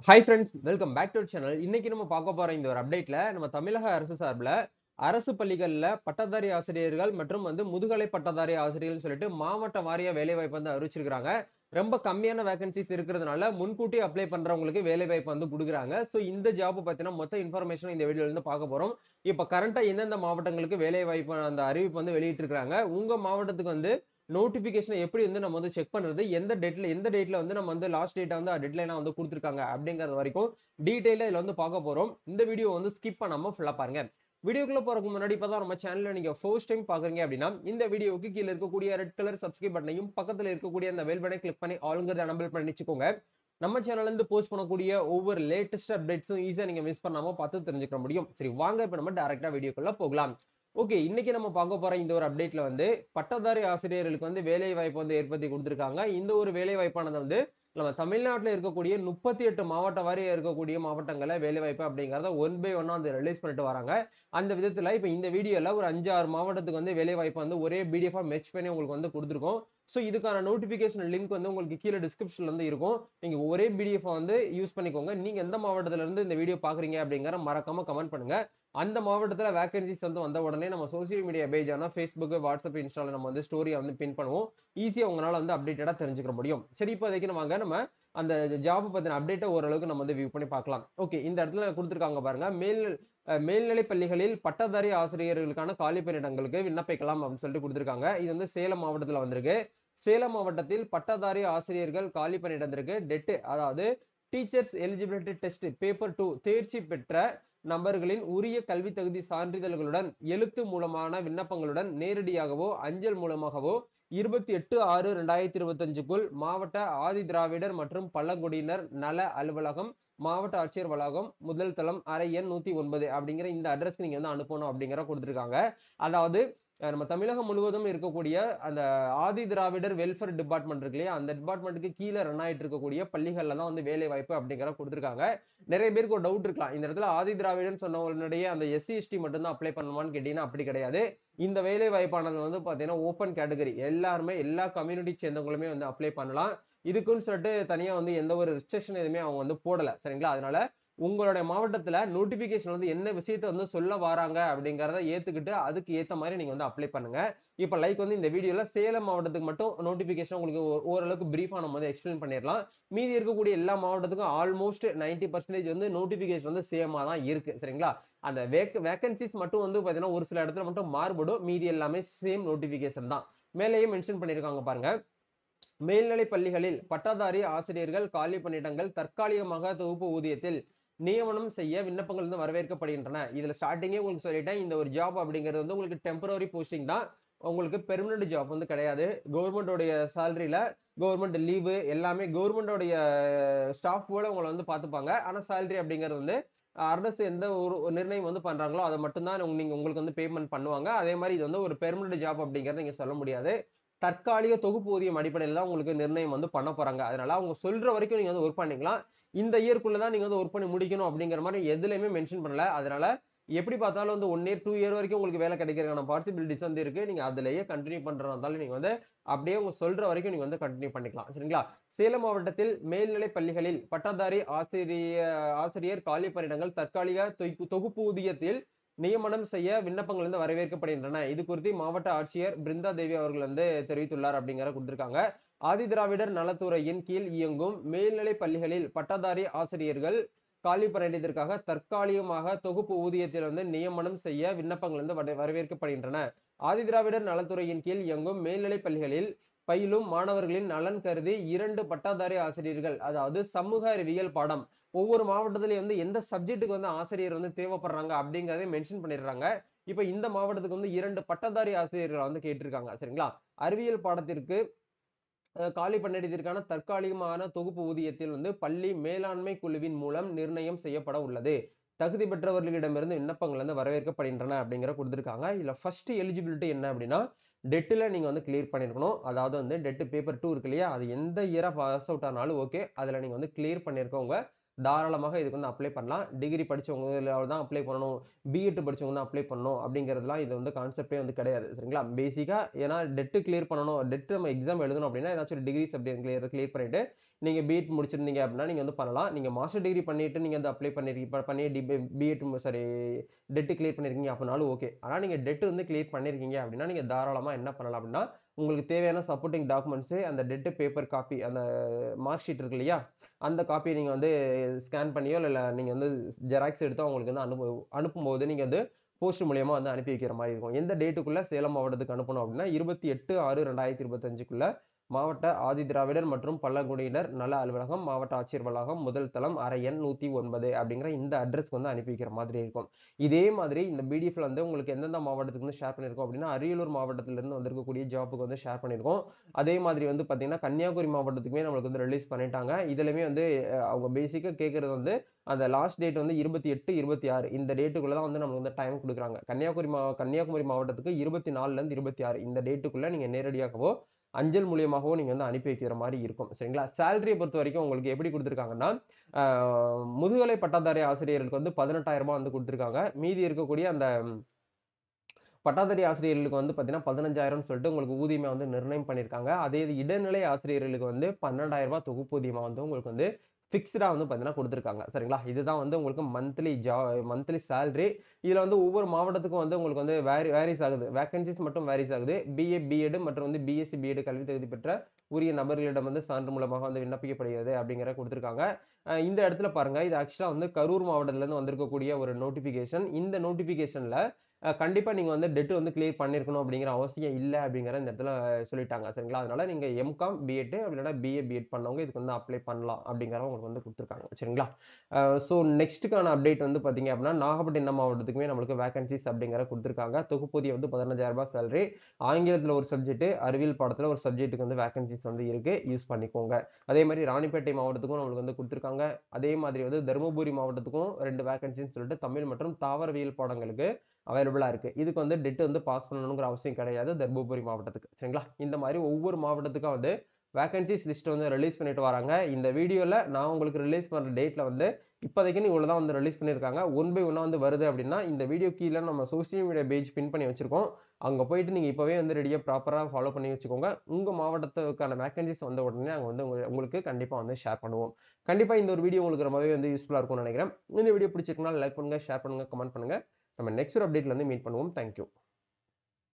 Hi friends, welcome back to channel. இன்னைக்கு நம்ம பார்க்க போற இந்த ஒரு அப்டேட்ல நம்ம தமிழக அரசு சார்பில் அரசு பள்ளிகள்ல பட்டதாரி ஆசிரியர்கள் மற்றும் முதுகலை பட்டதாரி ஆசிரியர்கள் சொல்லிட்டு மாவட்ட வாரியா வேலைவாய்ப்பு அறிவிச்சிருக்காங்க. ரொம்ப கம்மியான வேகன்சிஸ் இருக்கிறதுனால முன்கூட்டி அப்ளை பண்றவங்களுக்கு வேலைவாய்ப்பு கொடுக்குறாங்க. சோ இந்த ஜாப் பத்தின மொத்த இன்ஃபர்மேஷன் இந்த வீடியோல இருந்து பார்க்க போறோம். இப்ப கரண்டா எந்தெந்த மாவட்டங்களுக்கு வேலைவாய்ப்பு அந்த அறிவிப்பு வெளியிட்டு இருக்காங்க, உங்க மாவட்டத்துக்கு நோட்டிபிகேஷன் எப்படி நம்ம செக் பண்றது, எந்த டேட்ல நம்ம லாஸ்ட் டேட்டா டெட்லைனா கொடுத்திருக்காங்க அப்படிங்கறது வரைக்கும் டீடைலா இதுல பார்க்க போறோம். இந்த வீடியோ ஸ்கிப் பண்ணாம ஃபுல்லா பாருங்க. வீடியோக்குள்ள போறதுக்கு முன்னாடி இப்பதான் நம்ம சேனல்ல நீங்க ஃபர்ஸ்ட் டைம் பாக்குறீங்க அப்படின்னா இந்த வீடியோவுக்கு கீழ இருக்கக்கூடிய ரெட் கலர் சப்ஸ்கிரைப் பட்டனையும் பக்கத்துல இருக்கக்கூடிய அந்த பெல் பட்டனை கிளிக் பண்ணி ஆளுங்கிறத எனேபிள் பண்ணி வச்சுக்கோங்க. நம்ம சேனல்ல இருந்து போஸ்ட் பண்ணக்கூடிய ஒவ்வொரு லேட்டஸ்ட் அப்டேட்ஸும் ஈஸியா நீங்க மிஸ் பண்ணாம பார்த்து தெரிஞ்சுக்க முடியும். சரி, வாங்க இப்ப நம்ம டைரக்டா வீடியோக்குள்ள போகலாம். ஓகே, இன்னைக்கு நம்ம பார்க்க போற இந்த ஒரு அப்டேட்ல பட்டதாரி ஆசிரியர்களுக்கு வேலை வாய்ப்பு ஏற்படுத்தி கொடுத்திருக்காங்க. இந்த ஒரு வேலை வாய்ப்பானது நம்ம தமிழ்நாட்டில் இருக்கக்கூடிய 38 மாவட்ட வாரியா இருக்கக்கூடிய மாவட்டங்கள்ல வேலை வாய்ப்பு அப்படிங்கறத ஒன் பை ஒன்னா ரிலீஸ் பண்ணிட்டு வராங்க. அந்த விதத்துல இப்ப இந்த வீடியோல ஒரு 5-6 மாவட்டத்துக்கு வேலை வாய்ப்பு ஒரே பிடிஎஃப் மெர்ஜ் பண்ணி உங்களுக்கு கொடுத்திருக்கோம். சோ இதுக்கான நோட்டிபிகேஷன் லிங்க் உங்களுக்கு கீழே டிஸ்கிரிப்ஷன்ல இருக்கும். நீங்க ஒரே பிடிஎஃப் யூஸ் பண்ணிக்கோங்க. நீங்க எந்த மாவட்டத்துல இருந்து இந்த வீடியோ பாக்குறீங்க அப்படிங்கற மறக்காம கமெண்ட் பண்ணுங்க. அந்த மாவட்டத்துல வேகன்சிஸ் வந்த உடனே நம்ம சோசியல் மீடியா பேஜ் ஆன Facebook, வாட்ஸ்அப், இன்ஸ்டால நம்ம ஸ்டோரியை பின் பண்ணுவோம். ஈஸியா உங்களால அப்டேட்டடா தெரிஞ்சுக்க முடியும். சரி, இப்போதைக்கு நம்ம அந்த ஜாப் பத்தின அப்டேட்டை ஓரளவுக்கு நம்ம வியூ பண்ணி பார்க்கலாம். ஓகே, இந்த இடத்துல கொடுத்திருக்காங்க பாருங்க. மேல்நிலை பள்ளிகளில் பட்டதாரி ஆசிரியர்களுக்கான காலி பணியிடங்களுக்கு விண்ணப்பிக்கலாம் அப்படின்னு சொல்லிட்டு கொடுத்திருக்காங்க. இது சேலம் மாவட்டத்துல வந்திருக்கு. சேலம் மாவட்டத்தில் பட்டதாரி ஆசிரியர்கள் காலி பணியிடத்திற்கு டெட், அதாவது டீச்சர்ஸ் எலிஜிபிலிட்டி டெஸ்ட் பேப்பர் 2 தேர்ச்சி பெற்ற நபர்களின் உரிய கல்வி தகுதி சான்றிதழ்களுடன் எழுத்து மூலமான விண்ணப்பங்களுடன் நேரடியாகவோ அஞ்சல் மூலமாகவோ 28/6/2025க்குள் மாவட்ட ஆதி திராவிடர் மற்றும் பழங்குடியினர் நல அலுவலகம், மாவட்ட ஆட்சியர் வளாகம், முதல் தளம், அறை எண் 109 அப்படிங்கிற இந்த அட்ரஸ்க்கு நீங்க அனுப்பணும் அப்படிங்கிற கொடுத்திருக்காங்க. அதாவது நம்ம தமிழகம் முழுவதும் இருக்கக்கூடிய அந்த ஆதி திராவிடர் வெல்ஃபேர் டிபார்ட்மெண்ட் இருக்கு இல்லையா, அந்த டிபார்ட்மெண்ட்டுக்கு கீழே ரன் ஆயிட்டு இருக்கக்கூடிய பள்ளிகள்ல தான் வேலை வாய்ப்பு அப்படிங்கிற கொடுத்திருக்காங்க. நிறைய பேருக்கு ஒரு டவுட் இருக்கலாம், இந்த இடத்துல ஆதி திராவிடன் சொன்னவங்களுடைய அந்த SC/ST மட்டும் தான் அப்ளை பண்ணுவான்னு கேட்டீங்கன்னா அப்படி கிடையாது. இந்த வேலை வாய்ப்பானது பாத்தீங்கன்னா ஓப்பன் கேட்டகரி, எல்லாருமே எல்லா கம்யூனிட்டி சேர்ந்தவங்களுமே அப்ளை பண்ணலாம். இதுக்குன்னு சொல்லிட்டு தனியா எந்த ஒரு ரெஸ்ட்ரிக்ஷன் எதுவுமே அவங்க போடல. சரிங்களா? அதனால உங்களுடைய மாவட்டத்துல நோட்டிபிகேஷன் என்ன விஷயத்த சொல்ல வராங்க அப்படிங்கறத ஏத்துக்கிட்டு அதுக்கு ஏத்த மாதிரி நீங்க அப்ளை பண்ணுங்க. இப்ப லைக் இந்த வீடியோல சேலம் மாவட்டத்துக்கு மட்டும் நோட்டிபிகேஷன் உங்களுக்கு ஓரளவுக்கு பிரீஃபா நம்ம எக்ஸ்பிளைன் பண்ணிடலாம். மீதி இருக்கக்கூடிய எல்லா மாவட்டத்துக்கும் ஆல்மோஸ்ட் 90% நோட்டிபிகேஷன் சேமா தான் இருக்கு. சரிங்களா? அந்த வேகன்சிஸ் மட்டும் பாத்தீங்கன்னா ஒரு சில இடத்துல மட்டும் மாறுபடும். மீதி எல்லாமே சேம் நோட்டிபிகேஷன் தான். மேலேயே மென்ஷன் பண்ணிருக்காங்க பாருங்க. மேல்நிலை பள்ளிகளில் பட்டதாரி ஆசிரியர்கள் காலி பணியிடங்கள் தற்காலிகமாக தொகுப்பு ஊதியத்தில் நியமனம் செய்ய விண்ணப்பங்கள் வரவேற்கப்படுகின்றன. இதுல ஸ்டார்டிங்கே உங்களுக்கு சொல்லிட்டேன், இந்த ஒரு ஜாப் அப்படிங்கிறது உங்களுக்கு டெம்பரரி போஸ்டிங் தான். உங்களுக்கு பெர்மனன்ட் ஜாப் கிடையாது. கவர்மெண்டோடைய சேலரியில கவர்மெண்ட் லீவு எல்லாமே கவர்மெண்டோடைய ஸ்டாஃப் போல உங்களை பார்த்துப்பாங்க. ஆனா சேலரி அப்படிங்கிறது அரசு எந்த ஒரு நிர்ணயம் பண்றாங்களோ அதை மட்டும்தான் நீங்க உங்களுக்கு பேமெண்ட் பண்ணுவாங்க. அதே மாதிரி இது ஒரு பெர்மனன்ட் ஜாப் அப்படிங்கறத நீங்க சொல்ல முடியாது. தற்காலிக தொகுப்பு ஊதியம் அடிப்படையில் தான் உங்களுக்கு நிர்ணயம் பண்ண போறாங்க. அதனால அவங்க சொல்ற வரைக்கும் நீங்க ஒர்க் பண்ணிக்கலாம். இந்த இயர்க்குள்ள தான் நீங்க ஒர்க் பண்ணி முடிக்கணும் அப்படிங்கிற மாதிரி எதுலையுமே மென்ஷன் பண்ணல. அதனால எப்படி பார்த்தாலும் 1 இயர் 2 இயர் வரைக்கும் உங்களுக்கு வேலை கிடைக்கிறதுக்கான பாசிபிலிட்டிஸ் இருக்கு. நீங்க அதுலயே கண்டினியூ பண்றதால நீங்க அப்படியே உங்க சொல்ற வரைக்கும் நீங்க கண்டினியூ பண்ணிக்கலாம். சரிங்களா? சேலம் மாவட்டத்தில் மேல்நிலை பள்ளிகளில் பட்டதாரி ஆசிரியர் காலி பணியிடங்கள் தற்காலிக தொகுப்பு ஊதியத்தில் நியமனம் செய்ய விண்ணப்பங்கள் வரவேற்கப்படுகின்றன. இது குறித்து மாவட்ட ஆட்சியர் பிருந்தா தேவி அவர்கள் தெரிவித்துள்ளார் அப்படிங்கிற கொடுத்திருக்காங்க. ஆதிதிராவிடர் நலத்துறையின் கீழ் இயங்கும் மேல்நிலை பள்ளிகளில் பட்டதாரி ஆசிரியர்கள் காலி பணியிடத்திற்காக தற்காலிகமாக தொகுப்பு ஊதியத்தில் நியமனம் செய்ய விண்ணப்பங்கள் வரவேற்கப்படுகின்றன. ஆதிதிராவிடர் நலத்துறையின் கீழ் இயங்கும் மேல்நிலை பள்ளிகளில் பயிலும் மாணவர்களின் நலன் கருதி 2 பட்டதாரி ஆசிரியர்கள், அதாவது சமூக அறிவியல் பாடம், ஒவ்வொரு மாவட்டத்திலயும் எந்த சப்ஜெக்ட்டுக்கு ஆசிரியர் தேவைப்படுறாங்க அப்படிங்கறதை மென்ஷன் பண்ணிடுறாங்க. இப்ப இந்த மாவட்டத்துக்கு 2 பட்டதாரி ஆசிரியர்கள் கேட்டிருக்காங்க. சரிங்களா? அறிவியல் பாடத்திற்கு காலி பணியிடத்திற்கான தற்காலிகமான தொகுப்பு ஊதியத்தில் பள்ளி மேலாண்மை குழுவின் மூலம் நிர்ணயம் செய்யப்பட உள்ளது. தகுதி பெற்றவர்களிடமிருந்து விண்ணப்பங்கள் வரவேற்கப்படுகின்றன அப்படிங்கிற கொடுத்திருக்காங்க. இதுல ஃபர்ஸ்ட் எலிஜிபிலிட்டி என்ன அப்படின்னா, டெட்ல நீங்க கிளியர் பண்ணிருக்கணும். அதாவது டெட் பேப்பர் 2 இருக்கு இல்லையா, அது எந்த இயரா பாஸ் அவுட் ஆனாலும் ஓகே, அதுல நீங்க கிளியர் பண்ணிருக்கவங்க தாராளமாக இதுக்கு அப்ளை பண்ணலாம். டிகிரி படிச்சவங்க தான் அப்ளை பண்ணணும், பிஎட் படிச்சவங்க தான் அப்ளை பண்ணணும் அப்படிங்கிறதுலாம் இது கான்செப்டே கிடையாது. சரிங்களா? பேசிக்கா ஏன்னா டெட் கிளியர் பண்ணணும், டெட் நம்ம எக்ஸாம் எழுதணும் அப்படின்னா ஏதாச்சும் ஒரு டிகிரி சப்ஜெக்ட் கிளியர் பண்ணிட்டு நீங்க பிஎட் முடிச்சிருந்தீங்க அப்படின்னா நீங்க வந்து பண்ணலாம். நீங்க மாஸ்டர் டிகிரி பண்ணிட்டு நீங்க வந்து அப்ளை பண்ணி பிஎட் சாரி டெட் கிளியர் பண்ணிருக்கீங்க அப்படினாலும் ஓகே. ஆனா நீங்க டெட் வந்து கிளியர் பண்ணிருக்கீங்க அப்படின்னா நீங்க தாராளமா என்ன பண்ணலாம் அப்படின்னா உங்களுக்கு தேவையான சப்போர்ட்டிங் டாக்குமெண்ட்ஸ் அந்த டெட் பேப்பர் காப்பி அந்த மார்க் ஷீட் இருக்கு இல்லையா? அந்த காப்பிய நீங்க வந்து ஸ்கேன் பண்ணியோ இல்ல நீங்க வந்து ஜெராக்ஸ் எடுத்தோ உங்களுக்கு வந்து அனுப்பும்போது நீங்க வந்து போஸ்ட் மூலியமா வந்து அனுப்பி வைக்கிற மாரி இருக்கும். எந்த டேட்டுக்குள்ள சேலம் மாவட்டத்துக்கு அனுப்பணும் அப்படின்னா 28/6/2025க்குள்ள மாவட்ட ஆதிதிராவிடர் மற்றும் பழங்குடியினர் நல அலுவலகம், மாவட்ட ஆட்சியர் வளாகம், முதல் தளம், அறை எண் 109 அப்படிங்கிற இந்த அட்ரஸ்க்கு வந்து அனுப்பி வைக்கிற மாதிரி இருக்கும். இதே மாதிரி இந்த பிடிஎஃப்ல வந்து உங்களுக்கு எந்தெந்த மாவட்டத்துக்கு வந்து ஷேர் பண்ணியிருக்கோம் அப்படின்னா, அரியலூர் மாவட்டத்திலிருந்து வந்திருக்கக்கூடிய ஜாப்க்கு வந்து ஷேர் பண்ணியிருக்கோம். அதே மாதிரி வந்து பார்த்தீங்கன்னா, கன்னியாகுமரி மாவட்டத்துக்குமே நம்மளுக்கு வந்து ரிலீஸ் பண்ணிட்டாங்க. இதுலயுமே வந்து அவங்க பேசிக்கா கேட்கறது வந்து அந்த லாஸ்ட் டேட் வந்து 28, 26 இந்த டேட்டுக்குள்ள தான் வந்து நமக்கு வந்து டைம் குடுக்குறாங்க. கன்னியாகுமரி மாவட்டத்துக்கு 24ல இருந்து 26 இந்த டேட்டுக்குள்ள நீங்க நேரடியாகவோ, அஞ்சல் மூலியமாகவோ நீங்க வந்து அனுப்பி வைக்கிற மாரி இருக்கும். சரிங்களா? சேலரிய பொறுத்தவரைக்கும் உங்களுக்கு எப்படி குடுத்துருக்காங்கன்னா, ஆ முதுகலை பட்டதாரி ஆசிரியர்களுக்கு வந்து ரூ. 18,000 வந்து குடுத்துருக்காங்க. மீதி இருக்கக்கூடிய அந்த பட்டதாரி ஆசிரியர்களுக்கு வந்து பார்த்தீங்கன்னா, 15,000ன்னு சொல்லிட்டு உங்களுக்கு ஊதியமா வந்து நிர்ணயம் பண்ணியிருக்காங்க. அதே இது இடைநிலை ஆசிரியர்களுக்கு வந்து ரூ. 12,000 தொகுப்பூதியமா வந்து உங்களுக்கு வந்து ஃபிக்ஸ்டா வந்து பார்த்தீங்கன்னா குடுத்துருக்காங்க. சரிங்களா? இதுதான் வந்து உங்களுக்கு மந்த்லி சேலரி. இதுல வந்து ஒவ்வொரு மாவட்டத்துக்கும் வந்து உங்களுக்கு வந்து வேரிஸ் ஆகுது. வேக்கன்ஸீஸ் மட்டும் வேரிஸ் ஆகுது. பிஏ, பிஎட் மற்றும் வந்து பிஎஸ்சி, பிஎட் கல்வி தகுதி பெற்ற உரிய நபர்களிடம் வந்து சான்று மூலமாக வந்து விண்ணப்பிக்கப்படுகிறது அப்படிங்கிறத குடுத்துருக்காங்க. இந்த இடத்துல பாருங்க, இது ஆக்சுவலா வந்து கரூர் மாவட்டத்திலிருந்து வந்திருக்கக்கூடிய ஒரு நோட்டிஃபிகேஷன். இந்த நோட்டிஃபிகேஷன்ல கண்டிப்பா நீங்க வந்து டெட் வந்து கிளியர் பண்ணியிருக்கணும் அப்படிங்கிற அவசியம் இல்ல அப்படிங்கிறத இந்த இடத்துல சொல்லிட்டாங்க. சரிங்களா? அதனால நீங்க எம்.காம், பிஎட் அப்படி இல்லன்னா பிஏ, பிஎட் பண்ணவங்க இதுக்கு வந்து அப்ளை பண்ணலாம் அப்படிங்கிறத உங்களுக்கு வந்து குடுத்துருக்காங்க. சரிங்களா? ஸோ நெக்ஸ்ட்டுக்கான அப்டேட் வந்து பார்த்தீங்க அப்படின்னா, நாகப்பட்டினம் மாவட்டத்துக்குமே நம்மளுக்கு வேக்கன்ஸீஸ் அப்படிங்கிறத குடுத்துருக்காங்க. தொகுப்பூதியம் வந்து ரூ. 15,000 சேலரி. ஆங்கிலத்துல ஒரு சப்ஜெக்ட், அறிவியல் பாடத்துல ஒரு சப்ஜெக்ட்டுக்கு வந்து வேக்கன்ஸீஸ் வந்து இருக்கு. யூஸ் பண்ணிக்கோங்க. அதே மாரி ராணிப்பேட்டை மாவட்டத்துக்கும் நம்மளுக்கு வந்து குடுத்துருக்காங்க. அதே மாதிரி வந்து தருமபுரி மாவட்டத்துக்கும் 2 வேக்கன்ஸின்னு சொல்லிட்டு தமிழ் மற்றும் தாவரவியல் பாடங்களுக்கு அவைலபிளா இருக்கு. இதுக்கு வந்து டெட் வந்து பாஸ் பண்ணணுங்கிற அவசியம் கிடையாது. தர்மபுரி மாவட்டத்துக்கு. சரிங்களா? இந்த மாரி ஒவ்வொரு மாவட்டத்துக்கும் வந்து வேக்கன்ஸீஸ் லிஸ்ட் வந்து ரிலீஸ் பண்ணிட்டு வராங்க. இந்த வீடியோல நான் உங்களுக்கு ரிலீஸ் பண்ற டேட்ல வந்து இப்போதைக்குன்னு இவ்வளவு தான் வந்து ரிலீஸ் பண்ணியிருக்காங்க. ஒன் பை ஒன்னா வந்து வருது அப்படின்னா, இந்த வீடியோ கீழ நம்ம சோசியல் மீடியா பேஜ் பின் பண்ணி வச்சிருக்கோம். அங்க போயிட்டு நீங்க இப்பவே வந்து ரெடியா ப்ராப்பரா ஃபாலோ பண்ணி வச்சுக்கோங்க. உங்க மாவட்டத்துக்கான வேக்கன்ஸீஸ் வந்த உடனே நாங்க வந்து உங்களுக்கு கண்டிப்பா வந்து ஷேர் பண்ணுவோம். கண்டிப்பா இந்த ஒரு வீடியோ உங்களுக்கு ரொம்பவே வந்து யூஸ்ஃபுல்லா இருக்கும்னு நினைக்கிறேன். இந்த வீடியோ பிடிச்சிருக்குன்னா லைக் பண்ணுங்க, ஷேர் பண்ணுங்க, கமெண்ட் பண்ணுங்க. நம்ம நெக்ஸ்ட் ஒரு அப்டேட்ல வந்து மீட் பண்ணுவோம். Thank you.